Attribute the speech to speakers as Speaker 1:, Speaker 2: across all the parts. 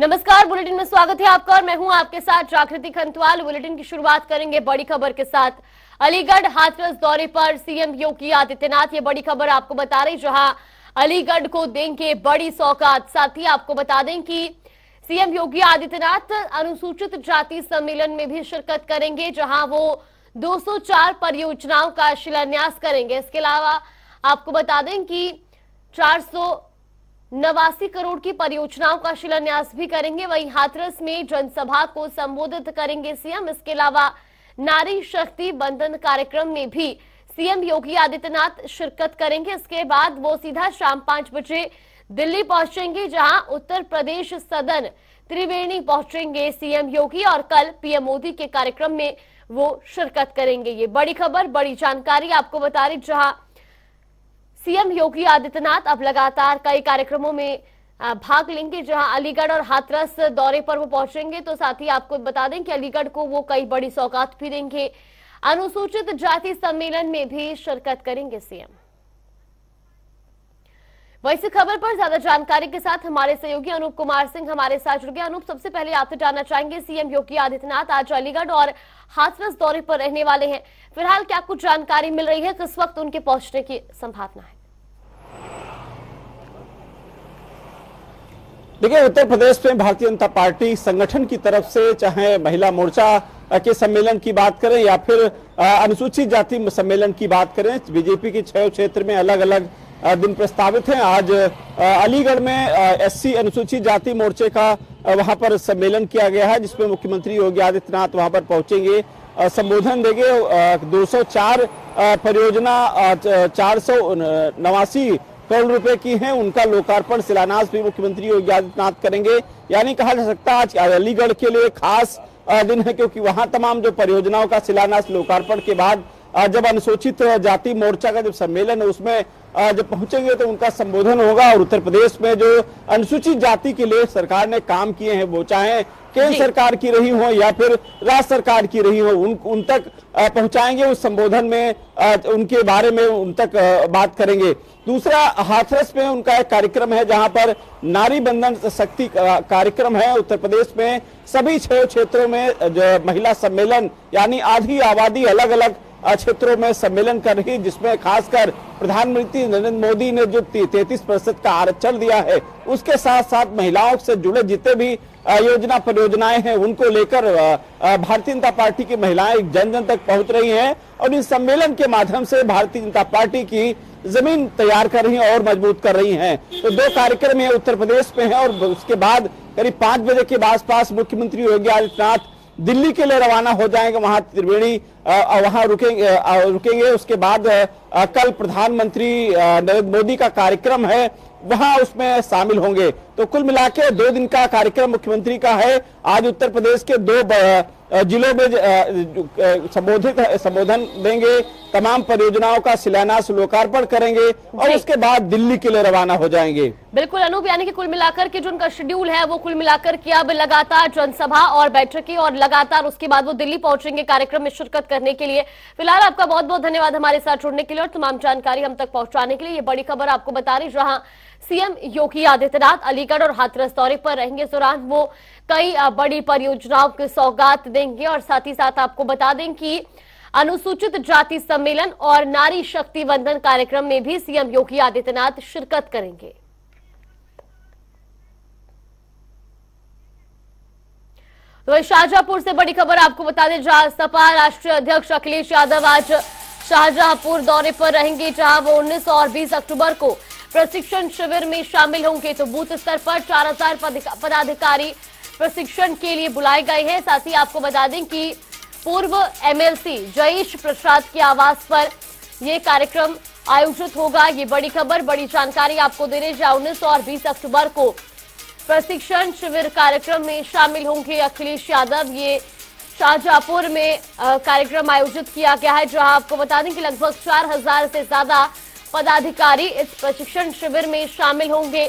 Speaker 1: नमस्कार, बुलेटिन में स्वागत है आपका और मैं हूं आपके साथ जागृति खंतवाल। बुलेटिन की शुरुआत करेंगे बड़ी खबर के साथ। अलीगढ़ हाथरस दौरे पर सीएम योगी आदित्यनाथ, ये बड़ी खबर आपको बता रही, जहां अलीगढ़ को देंगे बड़ी सौगात। साथ ही आपको बता दें कि सीएम योगी आदित्यनाथ अनुसूचित जाति सम्मेलन में भी शिरकत करेंगे, जहां वो 204 परियोजनाओं का शिलान्यास करेंगे। इसके अलावा आपको बता दें कि 489 करोड़ की परियोजनाओं का शिलान्यास भी करेंगे। वहीं हाथरस में जनसभा को संबोधित करेंगे सीएम। इसके अलावा नारी शक्ति बंधन कार्यक्रम में भी सीएम योगी आदित्यनाथ शिरकत करेंगे। इसके बाद वो सीधा शाम 5 बजे दिल्ली पहुंचेंगे, जहां उत्तर प्रदेश सदन त्रिवेणी पहुंचेंगे सीएम योगी और कल पीएम मोदी के कार्यक्रम में वो शिरकत करेंगे। ये बड़ी खबर, बड़ी जानकारी आपको बता रही, जहां सीएम योगी आदित्यनाथ अब लगातार कई कार्यक्रमों में भाग लेंगे, जहां अलीगढ़ और हाथरस दौरे पर वो पहुंचेंगे। तो साथ ही आपको बता दें कि अलीगढ़ को वो कई बड़ी सौगात भी देंगे। अनुसूचित जाति सम्मेलन में भी शिरकत करेंगे सीएम। वैसी खबर पर ज्यादा जानकारी के साथ हमारे सहयोगी अनूप कुमार सिंह हमारे साथ जुड़ गए। अनूप, सबसे पहले आपसे जानना चाहेंगे, सीएम योगी आदित्यनाथ आज अलीगढ़ और हाथरस दौरे पर रहने वाले हैं। फिलहाल क्या कुछ जानकारी मिल रही है, किस वक्त उनके पहुंचने की संभावना है?
Speaker 2: देखिए, उत्तर प्रदेश में भारतीय जनता पार्टी संगठन की तरफ से चाहे महिला मोर्चा के सम्मेलन की बात करें या फिर अनुसूचित जाति सम्मेलन की बात करें, बीजेपी के 6 क्षेत्र में अलग अलग दिन प्रस्तावित हैं। आज अलीगढ़ में एससी अनुसूचित जाति मोर्चे का वहां पर सम्मेलन किया गया है, जिसमें मुख्यमंत्री योगी आदित्यनाथ वहां पर पहुंचेंगे, संबोधन देंगे। 204 परियोजना 489 करोड़ रुपए की हैं, उनका लोकार्पण शिलान्यास भी मुख्यमंत्री योगी आदित्यनाथ करेंगे। यानी कहा जा सकता है आज अलीगढ़ के लिए खास दिन है, क्योंकि वहां तमाम जो परियोजनाओं का शिलान्यास लोकार्पण के बाद जब अनुसूचित जाति मोर्चा का जब सम्मेलन है उसमें जब पहुंचेंगे तो उनका संबोधन होगा। और उत्तर प्रदेश में जो अनुसूचित जाति के लिए सरकार ने काम किए हैं, वो चाहे केंद्र सरकार की रही हो या फिर राज्य सरकार की रही हो, उन तक पहुंचाएंगे। उस संबोधन में उनके बारे में उन तक बात करेंगे। दूसरा, हाथरस में उनका एक कार्यक्रम है जहां पर नारी बंधन शक्ति कार्यक्रम है। उत्तर प्रदेश में सभी 6 क्षेत्रों में जो महिला सम्मेलन, यानी आधी आबादी अलग अलग क्षेत्रों में सम्मेलन कर रही, जिसमें खासकर प्रधानमंत्री नरेंद्र मोदी ने जो 33% का आरक्षण दिया है, उसके साथ साथ महिलाओं से जुड़े जितने भी योजना परियोजनाएं हैं, उनको लेकर भारतीय जनता पार्टी की महिलाएं जन जन तक पहुंच रही हैं और इस सम्मेलन के माध्यम से भारतीय जनता पार्टी की जमीन तैयार कर रही हैं और मजबूत कर रही हैं। तो 2 कार्यक्रम ये उत्तर प्रदेश में है और उसके बाद करीब 5 बजे के आसपास मुख्यमंत्री योगी आदित्यनाथ दिल्ली के लिए रवाना हो जाएंगे, वहां त्रिवेणी वहां रुकेंगे। उसके बाद कल प्रधानमंत्री नरेंद्र मोदी का कार्यक्रम है, वहां उसमें शामिल होंगे। तो कुल मिलाकर 2 दिन का कार्यक्रम मुख्यमंत्री का है। आज उत्तर प्रदेश के 2 जिलों में संबोधन देंगे, तमाम परियोजनाओं का शिलान्यास लोकार्पण करेंगे और उसके बाद दिल्ली के लिए रवाना हो जाएंगे।
Speaker 1: बिल्कुल अनूप, यानी कि कुल मिलाकर के जो उनका शेड्यूल है वो कुल मिलाकर के अब लगातार जनसभा और बैठकें और लगातार उसके बाद वो दिल्ली पहुंचेंगे कार्यक्रम में शिरकत करने के लिए। फिलहाल आपका बहुत बहुत धन्यवाद हमारे साथ जुड़ने के लिए और तमाम जानकारी हम तक पहुंचाने के लिए। ये बड़ी खबर आपको बता रही, जहां सीएम योगी आदित्यनाथ अलीगढ़ और हाथरस दौरे पर रहेंगे। इस दौरान वो कई बड़ी परियोजनाओं की सौगात देंगे और साथ ही साथ आपको बता दें कि अनुसूचित जाति सम्मेलन और नारी शक्ति बंधन कार्यक्रम में भी सीएम योगी आदित्यनाथ शिरकत करेंगे। तो शाहजहांपुर से बड़ी खबर आपको बता दें, जहां सपा राष्ट्रीय अध्यक्ष अखिलेश यादव आज शाहजहांपुर दौरे पर रहेंगे, जहां वो 19 और 20 अक्टूबर को प्रशिक्षण शिविर में शामिल होंगे। तो बूथ स्तर पर 4000 पदाधिकारी प्रशिक्षण के लिए बुलाए गए हैं। साथ ही आपको बता दें कि पूर्व एमएलसी जयेश प्रसाद के आवास पर यह कार्यक्रम आयोजित होगा। ये बड़ी खबर, बड़ी जानकारी आपको दे रहे, जहां 19 और 20 अक्टूबर को प्रशिक्षण शिविर कार्यक्रम में शामिल होंगे अखिलेश यादव। ये शाहजहांपुर में कार्यक्रम आयोजित किया गया है, जहां आपको बता दें कि लगभग 4000 से ज्यादा पदाधिकारी इस प्रशिक्षण शिविर में शामिल होंगे।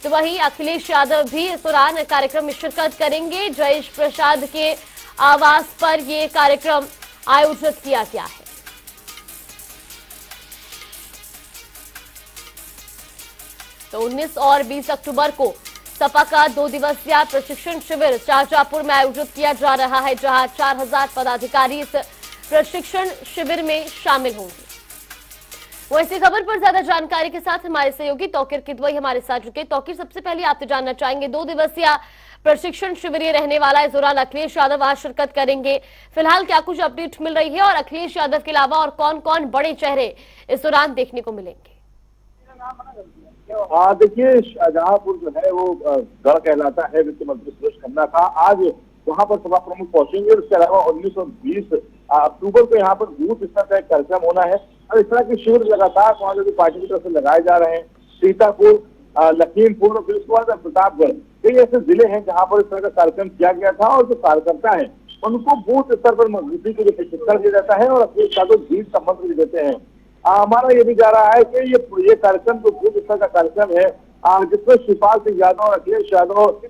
Speaker 1: तो वहीं अखिलेश यादव भी इस दौरान कार्यक्रम में शिरकत करेंगे। जयेश प्रसाद के आवास पर यह कार्यक्रम आयोजित किया गया है। तो 19 और 20 अक्टूबर को सपा का 2 दिवसीय प्रशिक्षण शिविर शाहजहांपुर में आयोजित किया जा रहा है, जहां 4000 पदाधिकारी इस प्रशिक्षण शिविर में शामिल होंगे। वो इसी खबर पर ज्यादा जानकारी के साथ हमारे सहयोगी तौकीर किदवई हमारे साथ जुड़े। तौकीर, सबसे पहले आपसे जानना चाहेंगे, 2 दिवसीय प्रशिक्षण शिविर ये रहने वाला है, इस दौरान अखिलेश यादव वहां शिरकत करेंगे। फिलहाल क्या कुछ अपडेट मिल रही है और अखिलेश यादव के अलावा और कौन कौन बड़े चेहरे इस दौरान देखने को मिलेंगे?
Speaker 3: देखिए, शाहजहांपुर जो है वो गढ़ कहलाता है वित्त मंत्री सुरेश खन्ना का। आज वहां पर सभा प्रमुख पहुंचेंगे। उसके अलावा 19 और 20 अक्टूबर को यहाँ पर बूथ स्तर का एक कार्यक्रम होना है और इस तरह के शिविर लगातार समाजवादी पार्टी की तरफ से लगाए जा रहे हैं। सीतापुर, लखीमपुर और फिर उसके बाद प्रतापगढ़, कई ऐसे जिले हैं जहाँ पर इस तरह का कार्यक्रम किया गया था और जो कार्यकर्ता है उनको बूथ स्तर पर मजबूती के लिए प्रशिक्षण दिया जाता है और अखिलेश यादव जीत का मंत्र भी देते हैं। हमारा ये भी जा रहा है कि ये कार्यक्रम जो बूथ स्तर का कार्यक्रम है, जिसमें शिवपाल सिंह यादव और अखिलेश यादव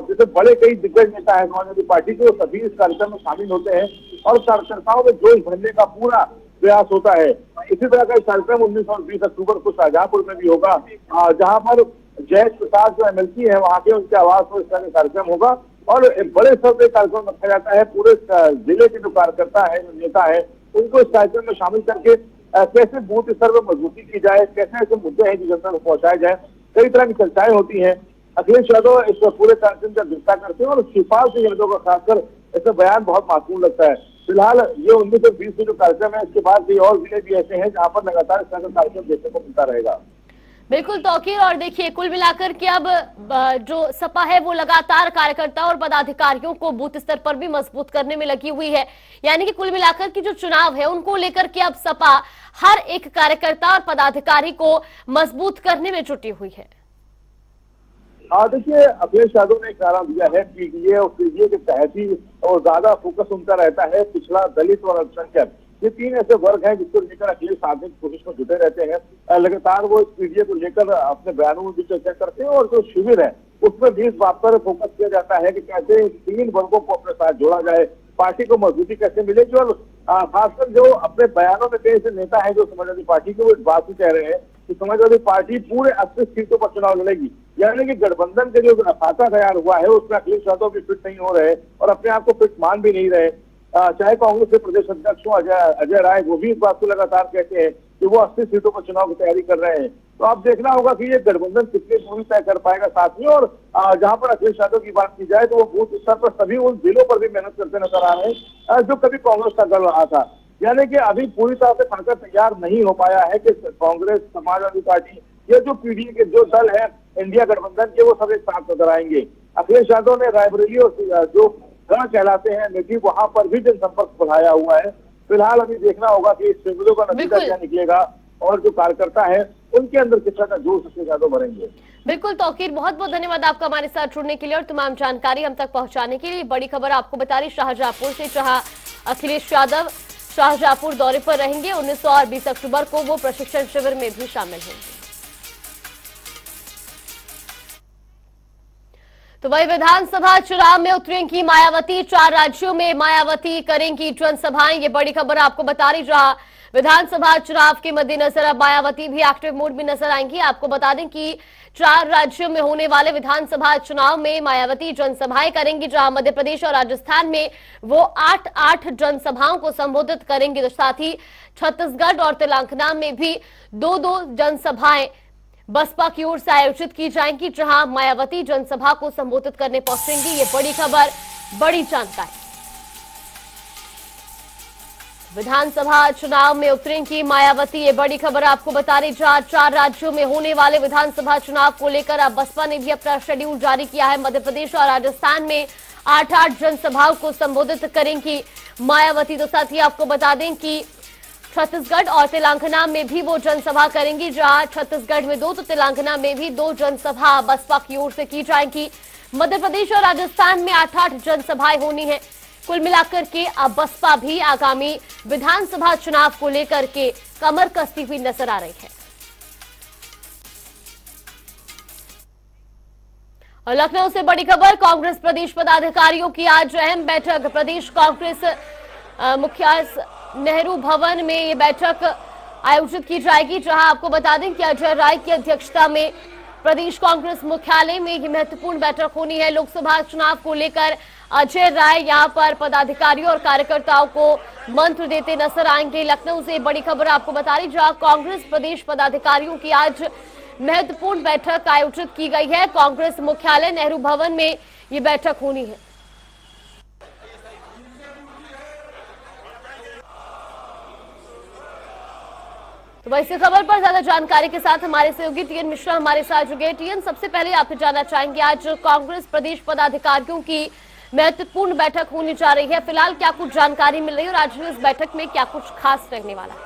Speaker 3: जैसे बड़े कई दिग्गज नेता है समाजवादी पार्टी के, वो सभी इस कार्यक्रम में शामिल होते हैं और कार्यकर्ताओं में जोश भरने का पूरा प्रयास होता है। इसी तरह का कार्यक्रम 19 और 20 अक्टूबर को शाहजहांपुर में भी होगा, जहां पर जयेश प्रसाद जो एमएलसी है वहां के, उनके आवास पर इस तरह का कार्यक्रम होगा और बड़े स्तर पर कार्यक्रम रखा जाता है। पूरे जिले के जो कार्यकर्ता है, जो नेता है, उनको इस कार्यक्रम में शामिल करके कैसे बूथ स्तर पर मजबूती की जाए, कैसे ऐसे मुद्दे हैं जो जनता को पहुंचाए जाए, कई तरह की चर्चाएं होती हैं। अखिलेश यादव इस पूरे कार्यक्रम का अध्यक्षता करते हैं और शिवपाल सिंह यादव का खासकर इसका बयान बहुत मासूम लगता है। फिलहाल ये 19 और 20 में जो कार्यक्रम है, इसके बाद कई और जिले भी ऐसे हैं जहाँ पर लगातार इस तरह का कार्यक्रम देखने को मिलता रहेगा।
Speaker 1: बिल्कुल तौकीर, और देखिए कुल मिलाकर के अब जो सपा है वो लगातार कार्यकर्ता और पदाधिकारियों को बूथ स्तर पर भी मजबूत करने में लगी हुई है। यानी कि कुल मिलाकर के जो चुनाव है उनको लेकर के अब सपा हर एक कार्यकर्ता और पदाधिकारी को मजबूत करने में जुटी हुई है।
Speaker 3: देखिए, अखिलेश यादव ने एक नारा दिया है पीडीए और पीडीए के तहत ही और ज्यादा फोकस उनका रहता है पिछड़ा, दलित और अल्पसंख्यक। ये 3 ऐसे वर्ग हैं जिसको लेकर अखिलेश साधने की कोशिश में जुटे रहते हैं। लगातार वो इस पीडीए को लेकर अपने बयानों में भी चर्चा करते हैं और जो शिविर है उसमें भी इस बात पर फोकस किया जाता है कि कैसे 3 वर्गों को अपने साथ जोड़ा जाए, पार्टी को मजबूती कैसे मिलेगी। और खासकर जो अपने बयानों में कई ऐसे नेता है जो समाजवादी पार्टी के, वो इस बात भी कह रहे हैं कि समाजवादी पार्टी पूरे 80 सीटों पर चुनाव लड़ेगी। यानी कि गठबंधन के जो खाता तैयार हुआ है उसमें अखिलेश यादव भी फिट नहीं हो रहे और अपने आप को फिट मान भी नहीं रहे। चाहे कांग्रेस के प्रदेश अध्यक्ष हो अजय राय, वो भी इस बात को लगातार कहते हैं कि वो 80 सीटों पर चुनाव की तैयारी कर रहे हैं। तो अब देखना होगा कि ये गठबंधन कितनी दूरी तय कर पाएगा साथ में। और जहां पर अखिलेश यादव की बात की जाए तो वो बूथ स्तर पर सभी उन जिलों पर भी मेहनत करते नजर आ रहे हैं जो कभी कांग्रेस का गढ़ रहा था। यानी कि अभी पूरी तरह से खाका तैयार नहीं हो पाया है कि कांग्रेस, समाजवादी पार्टी, ये जो पीडीए के जो दल है इंडिया गठबंधन के, वो सब एक साथ नजर आएंगे। अखिलेश यादव ने रायबरेली और जो गढ़ कहलाते हैं नदी, वहां पर भी जनसंपर्क बढ़ाया हुआ है। फिलहाल अभी देखना होगा कि इस शिविरों का नतीजा क्या निकलेगा और जो कार्यकर्ता है उनके अंदर किस तरह का जोश अखिलेश यादव भरेंगे।
Speaker 1: बिल्कुल तौकीर, बहुत बहुत धन्यवाद आपका हमारे साथ जुड़ने के लिए और तमाम जानकारी हम तक पहुंचाने के लिए। बड़ी खबर आपको बता रही शाहजहांपुर से, जहां अखिलेश यादव शाहजहांपुर दौरे पर रहेंगे। 19 और 20 अक्टूबर को वो प्रशिक्षण शिविर में भी शामिल होंगे। तो वही विधानसभा चुनाव में उतरेंगी मायावती, 4 राज्यों में मायावती करेंगी जनसभाएं, ये बड़ी खबर आपको बता रही। जहां विधानसभा चुनाव के मद्देनजर अब मायावती भी एक्टिव मोड में नजर आएंगी। आपको बता दें कि 4 राज्यों में होने वाले विधानसभा चुनाव में मायावती जनसभाएं करेंगी, जहां मध्य प्रदेश और राजस्थान में वो 8 जनसभाओं को संबोधित करेंगे। साथ ही छत्तीसगढ़ और तेलंगाना में भी 2 जनसभाएं बसपा की ओर से आयोजित की जाएंगी, जहां मायावती जनसभा को संबोधित करने पहुंचेंगी। ये बड़ी खबर, बड़ी जानकारी। विधानसभा चुनाव में उतरेंगी मायावती, ये बड़ी खबर आपको बता रही। जहां 4 राज्यों में होने वाले विधानसभा चुनाव को लेकर अब बसपा ने भी अपना शेड्यूल जारी किया है। मध्य प्रदेश और राजस्थान में 8 जनसभाओं को संबोधित करेंगी मायावती। तो साथ ही आपको बता दें कि छत्तीसगढ़ और तेलंगाना में भी वो जनसभा करेंगी, जहां छत्तीसगढ़ में 2 तो तेलंगाना में भी 2 जनसभा बसपा की ओर से की जाएंगी। मध्य प्रदेश और राजस्थान में 8 जनसभाएं होनी है। कुल मिलाकर के अब बसपा भी आगामी विधानसभा चुनाव को लेकर के कमर कसती हुई नजर आ रही है। और लखनऊ से बड़ी खबर, कांग्रेस प्रदेश पदाधिकारियों की आज अहम बैठक। प्रदेश कांग्रेस मुख्यालय नेहरू भवन में ये बैठक आयोजित की जाएगी, जहां आपको बता दें कि अजय राय की अध्यक्षता में प्रदेश कांग्रेस मुख्यालय में ये महत्वपूर्ण बैठक होनी है। लोकसभा चुनाव को लेकर अजय राय यहां पर पदाधिकारियों और कार्यकर्ताओं को मंत्र देते नजर आएंगे। लखनऊ से बड़ी खबर आपको बता रही, जहां कांग्रेस प्रदेश पदाधिकारियों की आज महत्वपूर्ण बैठक आयोजित की गई है। कांग्रेस मुख्यालय नेहरू भवन में ये बैठक होनी है। तो वही इस खबर पर ज्यादा जानकारी के साथ हमारे सहयोगी टीएन मिश्रा हमारे साथ जुड़े। टीएन, सबसे पहले आपसे जानना चाहेंगे, आज कांग्रेस प्रदेश पदाधिकारियों की महत्वपूर्ण बैठक होने जा रही है, फिलहाल क्या कुछ जानकारी मिल रही है और आज इस बैठक में क्या कुछ खास रहने वाला है?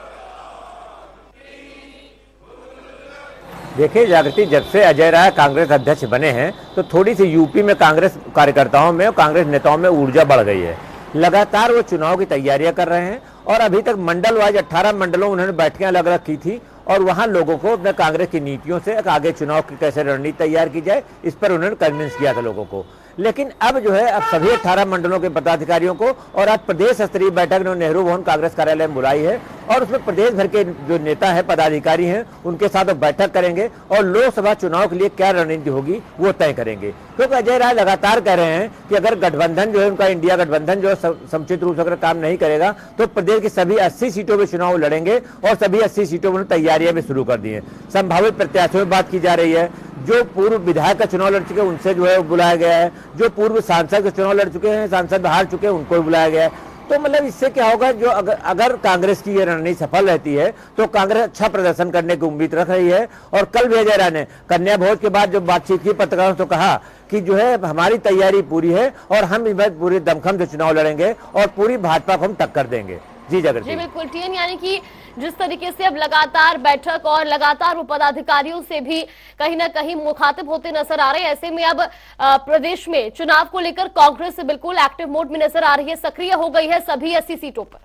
Speaker 4: देखिए जागृति, जब से अजय राय कांग्रेस अध्यक्ष बने हैं तो थोड़ी सी यूपी में कांग्रेस कार्यकर्ताओं में और कांग्रेस नेताओं में ऊर्जा बढ़ गई है। लगातार वो चुनाव की तैयारियां कर रहे हैं और अभी तक मंडल वाइज 18 मंडलों उन्होंने बैठकें अलग अलग की थी और वहां लोगों को अपने कांग्रेस की नीतियों से आगे चुनाव की कैसे रणनीति तैयार की जाए इस पर उन्होंने कन्विंस किया था लोगों को। लेकिन अब जो है अब सभी 18 मंडलों के पदाधिकारियों को और आज प्रदेश स्तरीय बैठक नेहरू भवन कांग्रेस कार्यालय में बुलाई है और उसमें प्रदेश भर के जो नेता है पदाधिकारी हैं उनके साथ बैठक करेंगे और लोकसभा चुनाव के लिए क्या रणनीति होगी वो तय करेंगे। क्योंकि अजय राय लगातार कह रहे हैं कि अगर गठबंधन जो है उनका इंडिया गठबंधन जो है समुचित रूप से अगर काम नहीं करेगा तो प्रदेश की सभी 80 सीटों में चुनाव लड़ेंगे और सभी 80 सीटों में तैयारियां भी शुरू कर दी है। संभावित प्रत्याशियों में बात की जा रही है, जो पूर्व विधायक का चुनाव लड़ चुके हैं उनसे जो है बुलाया गया है, जो पूर्व सांसद का चुनाव लड़ चुके हैं सांसद हार चुके हैं उनको भी बुलाया गया है। तो मतलब इससे क्या होगा, जो अगर कांग्रेस की ये रणनीति सफल रहती है तो कांग्रेस अच्छा प्रदर्शन करने की उम्मीद रख रही है। और कल भी अजय राय ने कन्या भोज के बाद जो बातचीत की पत्रकारों से कहा कि जो है हमारी तैयारी पूरी है और हम इस बार पूरे दमखम से चुनाव लड़ेंगे और पूरी भाजपा को हम टक्कर देंगे। जी जागृति। जी
Speaker 1: बिल्कुल टीएन, यानी कि जिस तरीके से अब लगातार बैठक और लगातार वो पदाधिकारियों से भी कहीं ना कहीं मुखातिब होते नजर आ रहे हैं, ऐसे में अब प्रदेश में चुनाव को लेकर कांग्रेस बिल्कुल एक्टिव मोड में नजर आ रही है, सक्रिय हो गई है सभी 80 सीटों पर।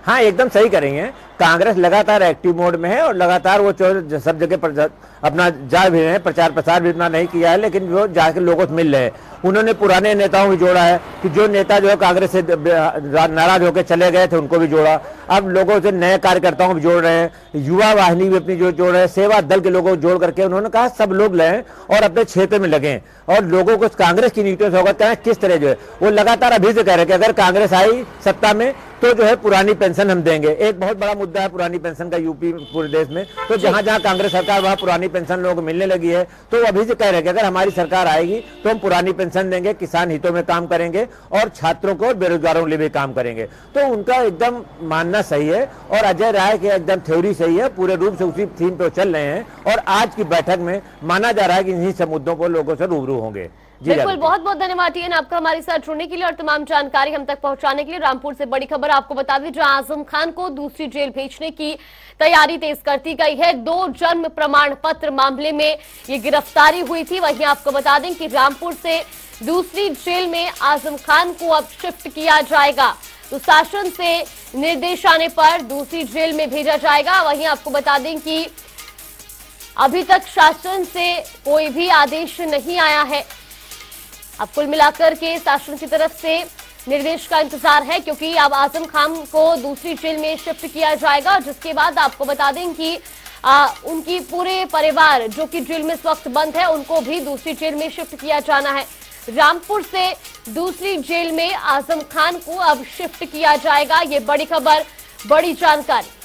Speaker 4: हाँ एकदम सही करेंगे, कांग्रेस लगातार एक्टिव मोड में है और लगातार वो सब जगह पर अपना जा भी रहे हैं, प्रचार प्रसार भी इतना नहीं किया है लेकिन वो जाकर लोगों से मिल रहे हैं। उन्होंने पुराने नेताओं को जोड़ा है कि जो नेता जो है कांग्रेस से नाराज होकर चले गए थे उनको भी जोड़ा, अब लोगों से नए कार्यकर्ताओं को भी जोड़ रहे हैं, युवा वाहिनी भी अपनी जो जोड़ रहे हैं, सेवा दल के लोगों को जोड़ करके उन्होंने कहा सब लोग लें और अपने क्षेत्र में लगें और लोगों को कांग्रेस की नीतियों से अवगत करें। किस तरह जो है वो लगातार अभी से कह रहे हैं कि अगर कांग्रेस आई सत्ता में तो जो है पुरानी पेंशन हम देंगे। एक बहुत बड़ा मुद्दा है पुरानी पेंशन का यूपी पूरे देश में, तो जहां जहां कांग्रेस सरकार वहां पुरानी पेंशन लोगों को मिलने लगी है। तो अभी से कह रहे हैं कि अगर हमारी सरकार आएगी तो हम पुरानी पेंशन देंगे, किसान हितों में काम करेंगे और छात्रों को और बेरोजगारों के लिए भी काम करेंगे। तो उनका एकदम मानना सही है और अजय राय के एकदम थ्योरी सही है, पूरे रूप से उसी थीम पे चल रहे हैं और आज की बैठक में माना जा रहा है कि इन्हीं सब मुद्दों पर लोगों से रूबरू होंगे।
Speaker 1: बिल्कुल, बहुत बहुत धन्यवाद टीएन आपका हमारे साथ जुड़ने के लिए और तमाम जानकारी हम तक पहुंचाने के लिए। रामपुर से बड़ी खबर आपको बता दें, जहां आजम खान को दूसरी जेल भेजने की तैयारी तेज कर दी गई है। 2 जन्म प्रमाण पत्र मामले में ये गिरफ्तारी हुई थी। वहीं आपको बता दें कि रामपुर से दूसरी जेल में आजम खान को अब शिफ्ट किया जाएगा, तो शासन से निर्देश आने पर दूसरी जेल में भेजा जाएगा। वहीं आपको बता दें कि अभी तक शासन से कोई भी आदेश नहीं आया है। अब कुल मिलाकर के शासन की तरफ से निर्देश का इंतजार है, क्योंकि अब आजम खान को दूसरी जेल में शिफ्ट किया जाएगा, जिसके बाद आपको बता दें कि उनकी पूरे परिवार जो कि जेल में इस वक्त बंद है उनको भी दूसरी जेल में शिफ्ट किया जाना है। रामपुर से दूसरी जेल में आजम खान को अब शिफ्ट किया जाएगा। ये बड़ी खबर, बड़ी जानकारी।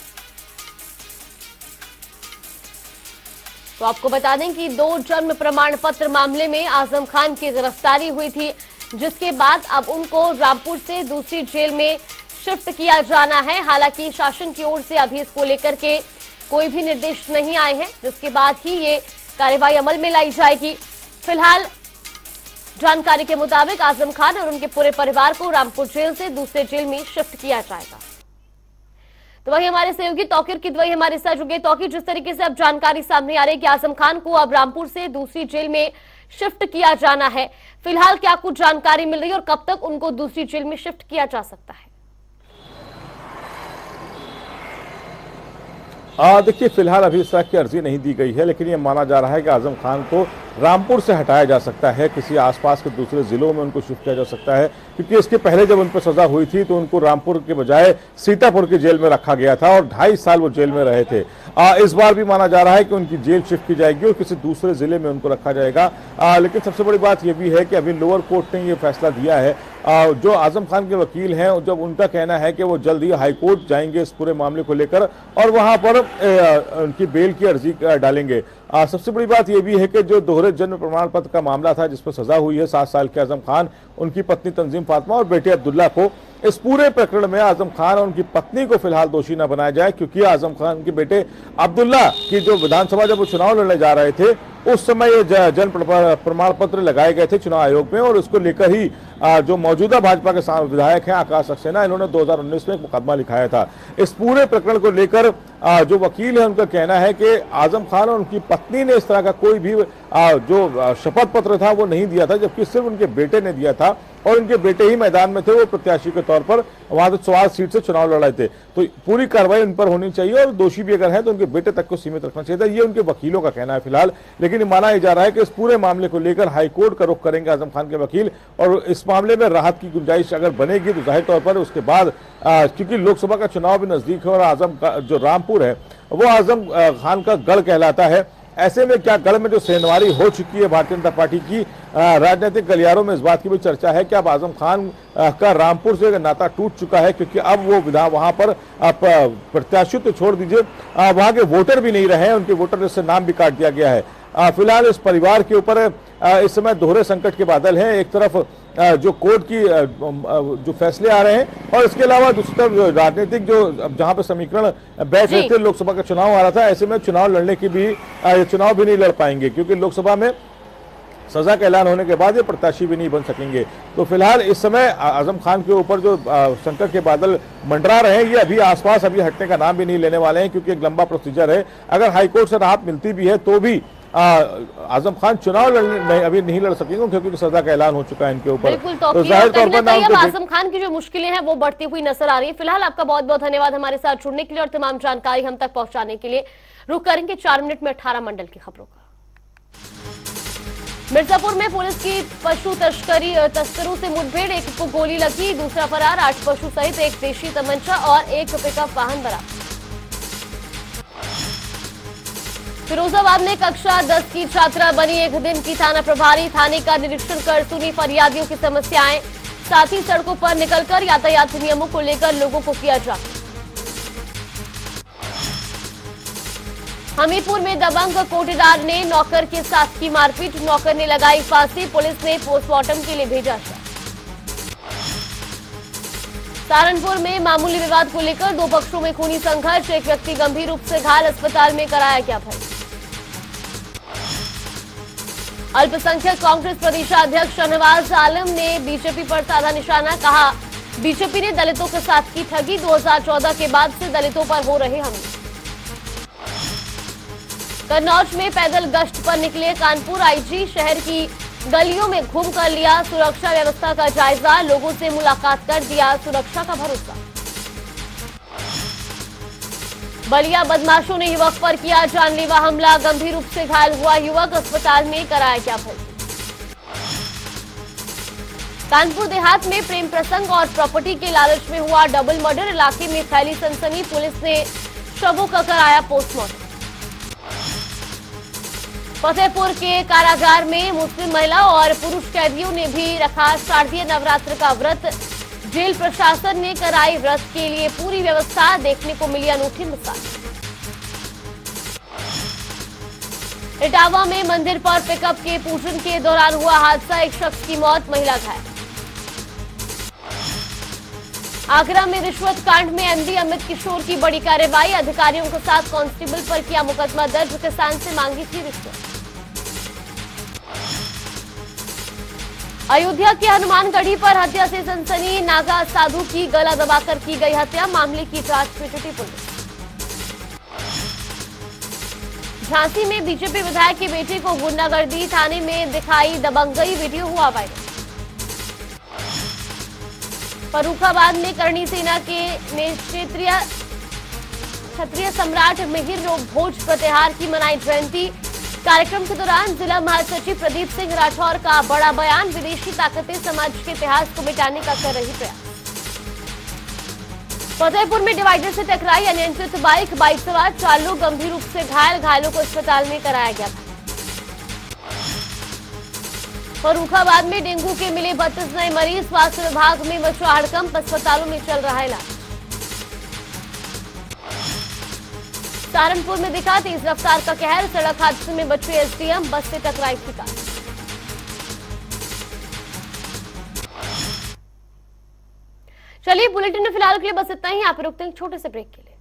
Speaker 1: तो आपको बता दें कि 2 जन्म प्रमाण पत्र मामले में आजम खान की गिरफ्तारी हुई थी, जिसके बाद अब उनको रामपुर से दूसरी जेल में शिफ्ट किया जाना है। हालांकि शासन की ओर से अभी इसको लेकर के कोई भी निर्देश नहीं आए हैं, जिसके बाद ही ये कार्रवाई अमल में लाई जाएगी। फिलहाल जानकारी के मुताबिक आजम खान और उनके पूरे परिवार को रामपुर जेल से दूसरे जेल में शिफ्ट किया जाएगा। तो वही हमारे सहयोगी तौकीर की वही हमारे साथ जुड़े। तौकीर, जिस तरीके से अब जानकारी सामने आ रही है कि आजम खान को अब रामपुर से दूसरी जेल में शिफ्ट किया जाना है, फिलहाल क्या कुछ जानकारी मिल रही है और कब तक उनको दूसरी जेल में शिफ्ट किया जा सकता है?
Speaker 5: देखिए, फिलहाल अभी इस तरह की अर्जी नहीं दी गई है, लेकिन ये माना जा रहा है कि आजम खान को रामपुर से हटाया जा सकता है, किसी आसपास के दूसरे जिलों में उनको शिफ्ट किया जा सकता है, क्योंकि इसके पहले जब उन पर सजा हुई थी तो उनको रामपुर के बजाय सीतापुर की जेल में रखा गया था और 2.5 साल वो जेल में रहे थे। इस बार भी माना जा रहा है कि उनकी जेल शिफ्ट की जाएगी और किसी दूसरे जिले में उनको रखा जाएगा। लेकिन सबसे बड़ी बात यह भी है कि अभी लोअर कोर्ट ने ये फैसला दिया है, जो आजम खान के वकील हैं, जब उनका कहना है कि वो जल्द ही हाईकोर्ट जाएंगे इस पूरे मामले को लेकर और वहां पर उनकी बेल की अर्जी डालेंगे। सबसे बड़ी बात यह भी है कि जो दोहरे जन्म प्रमाण पत्र का मामला था जिस पर सजा हुई है 7 साल के आजम खान, उनकी पत्नी तंजीम फातिमा और बेटे अब्दुल्ला को, इस पूरे प्रकरण में आजम खान और उनकी पत्नी को फिलहाल दोषी न बनाया जाए, क्योंकि आजम खान के बेटे अब्दुल्ला की जो विधानसभा जब वो चुनाव लड़ने जा रहे थे उस समय ये जन्म प्रमाण पत्र लगाए गए थे चुनाव आयोग में और उसको लेकर ही जो मौजूदा भाजपा के विधायक हैं आकाश सक्सेना, इन्होंने 2019 में एक मुकदमा लिखाया था। इस पूरे प्रकरण को लेकर जो वकील है उनका कहना है कि आजम खान और उनकी पत्नी ने इस तरह का कोई भी जो शपथ पत्र था वो नहीं दिया था, जबकि सिर्फ उनके बेटे ने दिया था और उनके बेटे ही मैदान में थे, वो प्रत्याशी के तौर पर वहां से 4 सीट से चुनाव लड़ रहे थे। तो पूरी कार्रवाई उन पर होनी चाहिए और दोषी भी अगर है तो उनके बेटे तक को सीमित रखना चाहिए था, ये उनके वकीलों का कहना है फिलहाल। लेकिन माना जा रहा है कि इस पूरे मामले को लेकर हाईकोर्ट का रुख करेंगे आजम खान के वकील और इस मामले में राहत की गुंजाइश अगर बनेगी तो जाहिर तौर पर उसके बाद क्योंकि लोकसभा का चुनाव भी नजदीक है और आजम का जो रामपुर है वो आजम खान का गढ़ कहलाता है। ऐसे में क्या गढ़ में जो सेंधमारी हो चुकी है भारतीय जनता पार्टी की राजनीतिक गलियारों में, इस बात की भी चर्चा है कि अब आजम खान का रामपुर से नाता टूट चुका है, क्योंकि अब वो वहां पर प्रत्याशी तो छोड़ दीजिए, वहां के वोटर भी नहीं रहे, उनके वोटर लिस्ट से नाम भी काट दिया गया है। फिलहाल इस परिवार के ऊपर इस समय दोहरे संकट के बादल हैं, एक तरफ जो कोर्ट की जो फैसले आ रहे हैं और इसके अलावा दूसरी तरफ राजनीतिक जो जहां पर समीकरण बैठ रहे थे, लोकसभा का चुनाव आ रहा था, ऐसे में चुनाव लड़ने की भी चुनाव भी नहीं लड़ पाएंगे, क्योंकि लोकसभा में सजा का ऐलान होने के बाद ये प्रत्याशी भी नहीं बन सकेंगे। तो फिलहाल इस समय आजम खान के ऊपर जो संकट के बादल मंडरा रहे हैं, ये अभी आसपास अभी हटने का नाम भी नहीं लेने वाले हैं, क्योंकि एक लंबा प्रोसीजर है। अगर हाईकोर्ट से राहत मिलती भी है तो भी आजम खान चुनाव अभी नहीं लड़ सकेंगे, क्योंकि सजा का ऐलान हो चुका है इनके ऊपर।
Speaker 1: तो जाहिर तौर पर आजम खान की जो मुश्किलें हैं वो बढ़ती हुई नजर आ रही है। फिलहाल आपका बहुत बहुत धन्यवाद हमारे साथ जुड़ने के लिए और तमाम जानकारी हम तक पहुंचाने के लिए। रुक करेंगे 4 मिनट में 18 मंडल की खबरों का। मिर्जापुर में पुलिस की पशु तस्करों से मुठभेड़, एक को गोली लगी, दूसरा फरार, 8 पशु सहित एक देशी तमंचा और एक पिकअप वाहन बरामद। फिरोजाबाद में कक्षा 10 की छात्रा बनी 1 दिन की थाना प्रभारी, थाने का निरीक्षण कर सुनी फरियादियों की समस्याएं, साथ ही सड़कों पर निकलकर यातायात नियमों को लेकर लोगों को किया जागरूक। हमीरपुर में दबंग कोटेदार ने नौकर के साथ की मारपीट, नौकर ने लगाई फांसी, पुलिस ने पोस्टमार्टम के लिए भेजा शव। सहारनपुर में मामूली विवाद को लेकर 2 पक्षों में खूनी संघर्ष, एक व्यक्ति गंभीर रूप से घायल, अस्पताल में कराया गया भर्ती। अल्पसंख्यक कांग्रेस प्रदेशाध्यक्ष शहनवाज आलम ने बीजेपी पर साधा निशाना, कहा बीजेपी ने दलितों के साथ की ठगी, 2014 के बाद से दलितों पर हो रहे हमले। कन्नौज में पैदल गश्त पर निकले कानपुर आईजी, शहर की गलियों में घूमकर लिया सुरक्षा व्यवस्था का जायजा, लोगों से मुलाकात कर दिया सुरक्षा का भरोसा। बलिया बदमाशों ने युवक पर किया जानलेवा हमला, गंभीर रूप से घायल हुआ युवक, अस्पताल में कराया गया भर्ती। कानपुर देहात में प्रेम प्रसंग और प्रॉपर्टी के लालच में हुआ डबल मर्डर, इलाके में फैली सनसनी, पुलिस ने शवों का कराया पोस्टमार्टम। फतेहपुर के कारागार में मुस्लिम महिला और पुरुष कैदियों ने भी रखा शारदीय नवरात्र का व्रत, जेल प्रशासन ने कराई व्रत के लिए पूरी व्यवस्था, देखने को मिली अनूठी मिसाल। इटावा में मंदिर पर पिकअप के पूजन के दौरान हुआ हादसा, एक शख्स की मौत, महिला घायल। आगरा में रिश्वत कांड में एमडी अमित किशोर की बड़ी कार्रवाई, अधिकारियों के साथ कांस्टेबल पर किया मुकदमा दर्ज, किसान से मांगी थी रिश्वत। अयोध्या के हनुमानगढ़ी पर हत्या से सनसनी, नागा साधु की गला दबाकर की गई हत्या, मामले की जांच में जुटी पुलिस। झांसी में बीजेपी विधायक के बेटे को गुंडागर्दी, थाने में दिखाई दबंगई, वीडियो हुआ वायरल। फर्रुखाबाद में करणी सेना के क्षेत्रीय क्षत्रिय सम्राट मिहिर भोज प्रतिहार की मनाई जयंती। कार्यक्रम के दौरान जिला महासचिव प्रदीप सिंह राठौर का बड़ा बयान, विदेशी ताकतें समाज के इतिहास को मिटाने का कर रही प्रयास। फतेहपुर में डिवाइडर से टकराई अनियंत्रित बाइक सवार 4 लोग गंभीर रूप से घायलों को अस्पताल में कराया गया था। फर्रुखाबाद में डेंगू के मिले 32 नए मरीज, स्वास्थ्य विभाग में मचा हड़कंप, अस्पतालों में चल रहा इलाज। सहारनपुर में दिखा तेज रफ्तार का कहर, सड़क हादसे में बचे एसडीएम, बस से टकराई थी कार। चलिए बुलेटिन में फिलहाल के लिए बस इतना ही। आप रुकते हैं छोटे से ब्रेक के लिए।